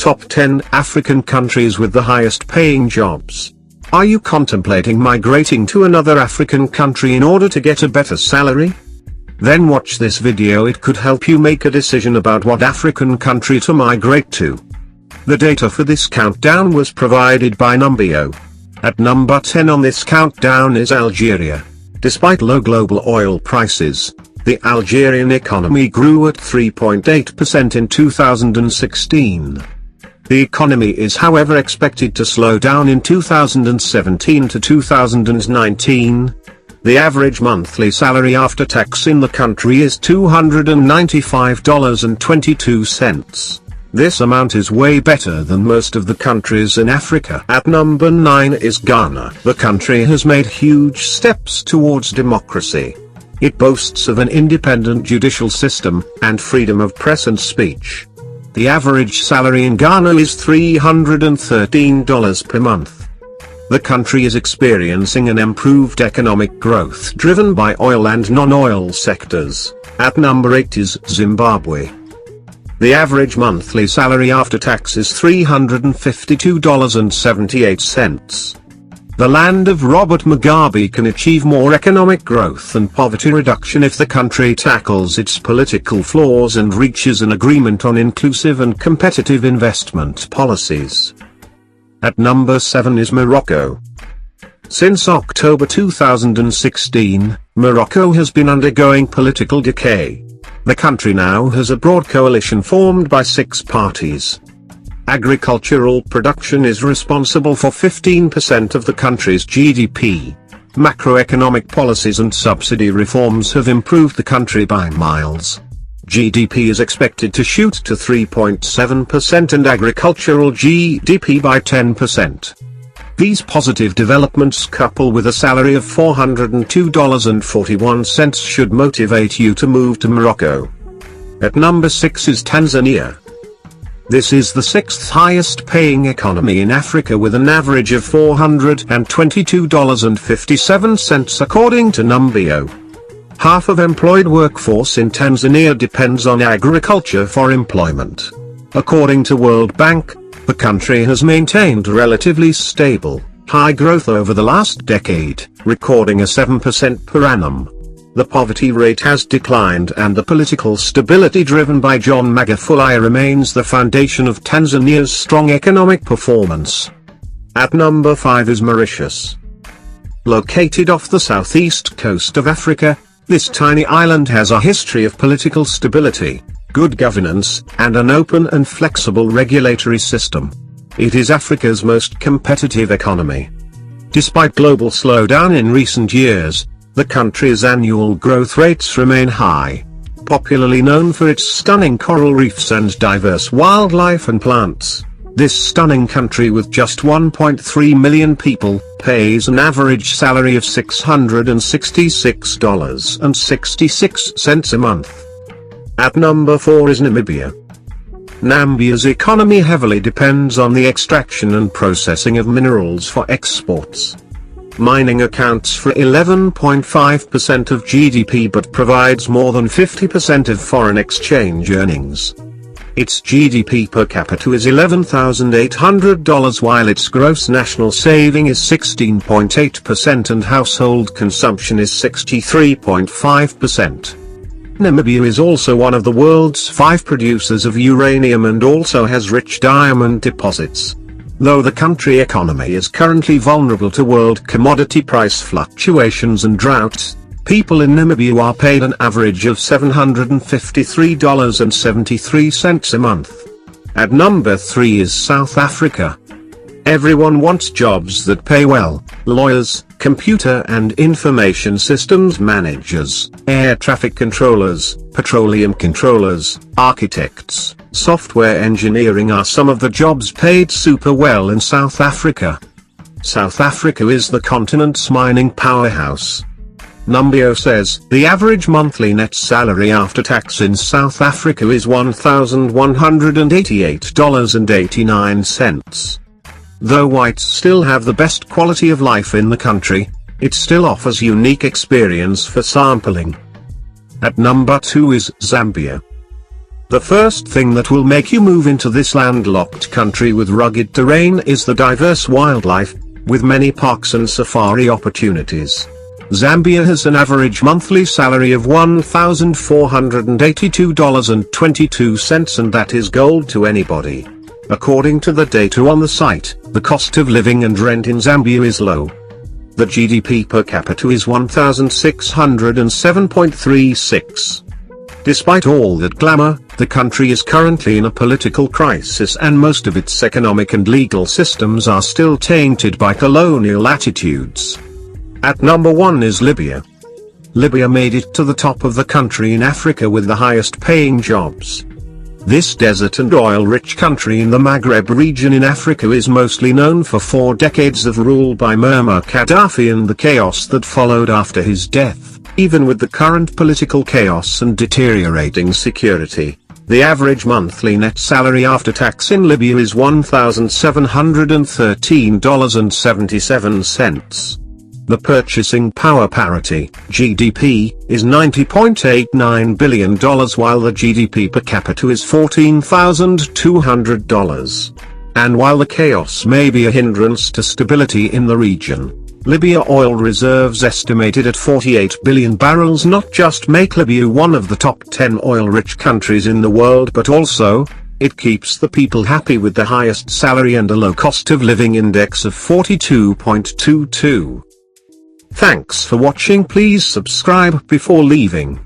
top 10 African countries with the highest paying jobs. Are you contemplating migrating to another African country in order to get a better salary? Then watch this video. It could help you make a decision about what African country to migrate to. The data for this countdown was provided by Numbeo. At number 10 on this countdown is Algeria. Despite low global oil prices, the Algerian economy grew at 3.8% in 2016. The economy is however expected to slow down in 2017 to 2019. The average monthly salary after tax in the country is $295.22. This amount is way better than most of the countries in Africa. At number 9 is Ghana. The country has made huge steps towards democracy. It boasts of an independent judicial system, and freedom of press and speech. The average salary in Ghana is $313 per month. The country is experiencing an improved economic growth driven by oil and non-oil sectors. At number 8 is Zimbabwe. The average monthly salary after tax is $352.78. The land of Robert Mugabe can achieve more economic growth and poverty reduction if the country tackles its political flaws and reaches an agreement on inclusive and competitive investment policies. At number 7 is Morocco. Since October 2016, Morocco has been undergoing political decay. The country now has a broad coalition formed by 6 parties. Agricultural production is responsible for 15% of the country's GDP. Macroeconomic policies and subsidy reforms have improved the country by miles. GDP is expected to shoot to 3.7% and agricultural GDP by 10%. These positive developments, coupled with a salary of $402.41, should motivate you to move to Morocco. At number 6 is Tanzania. This is the 6th highest paying economy in Africa with an average of $422.57 according to Numbeo. Half of employed workforce in Tanzania depends on agriculture for employment. According to World Bank, the country has maintained relatively stable, high growth over the last decade, recording a 7% per annum. The poverty rate has declined and the political stability driven by John Magufuli remains the foundation of Tanzania's strong economic performance. At number 5 is Mauritius. Located off the southeast coast of Africa, this tiny island has a history of political stability, good governance, and an open and flexible regulatory system. It is Africa's most competitive economy. Despite global slowdown in recent years, the country's annual growth rates remain high. Popularly known for its stunning coral reefs and diverse wildlife and plants, this stunning country with just 1.3 million people pays an average salary of $666.66 a month. At number 4 is Namibia. Namibia's economy heavily depends on the extraction and processing of minerals for exports. Mining accounts for 11.5% of GDP but provides more than 50% of foreign exchange earnings. Its GDP per capita is $11,800 while its gross national saving is 16.8% and household consumption is 63.5%. Namibia is also one of the world's 5 producers of uranium and also has rich diamond deposits. Though the country economy is currently vulnerable to world commodity price fluctuations and droughts, people in Namibia are paid an average of $753.73 a month. At number 3 is South Africa. Everyone wants jobs that pay well: lawyers, computer and information systems managers, air traffic controllers, petroleum controllers, architects, software engineering are some of the jobs paid super well in South Africa. South Africa is the continent's mining powerhouse. Numbeo says the average monthly net salary after tax in South Africa is $1,188.89. Though whites still have the best quality of life in the country, it still offers unique experience for sampling. At number 2 is Zambia. The first thing that will make you move into this landlocked country with rugged terrain is the diverse wildlife, with many parks and safari opportunities. Zambia has an average monthly salary of $1,482.22, and that is gold to anybody. According to the data on the site, the cost of living and rent in Zambia is low. The GDP per capita is 1,607.36. Despite all that glamour, the country is currently in a political crisis, and most of its economic and legal systems are still tainted by colonial attitudes. At number 1 is Libya. Libya made it to the top of the country in Africa with the highest paying jobs. This desert and oil-rich country in the Maghreb region in Africa is mostly known for 4 decades of rule by Muammar Gaddafi and the chaos that followed after his death. Even with the current political chaos and deteriorating security, the average monthly net salary after tax in Libya is $1,713.77. The purchasing power parity, GDP, is $90.89 billion, while the GDP per capita is $14,200. And while the chaos may be a hindrance to stability in the region, Libya oil reserves estimated at 48 billion barrels not just make Libya one of the top 10 oil-rich countries in the world, but also, it keeps the people happy with the highest salary and a low cost of living index of 42.22. Thanks for watching. Please subscribe before leaving.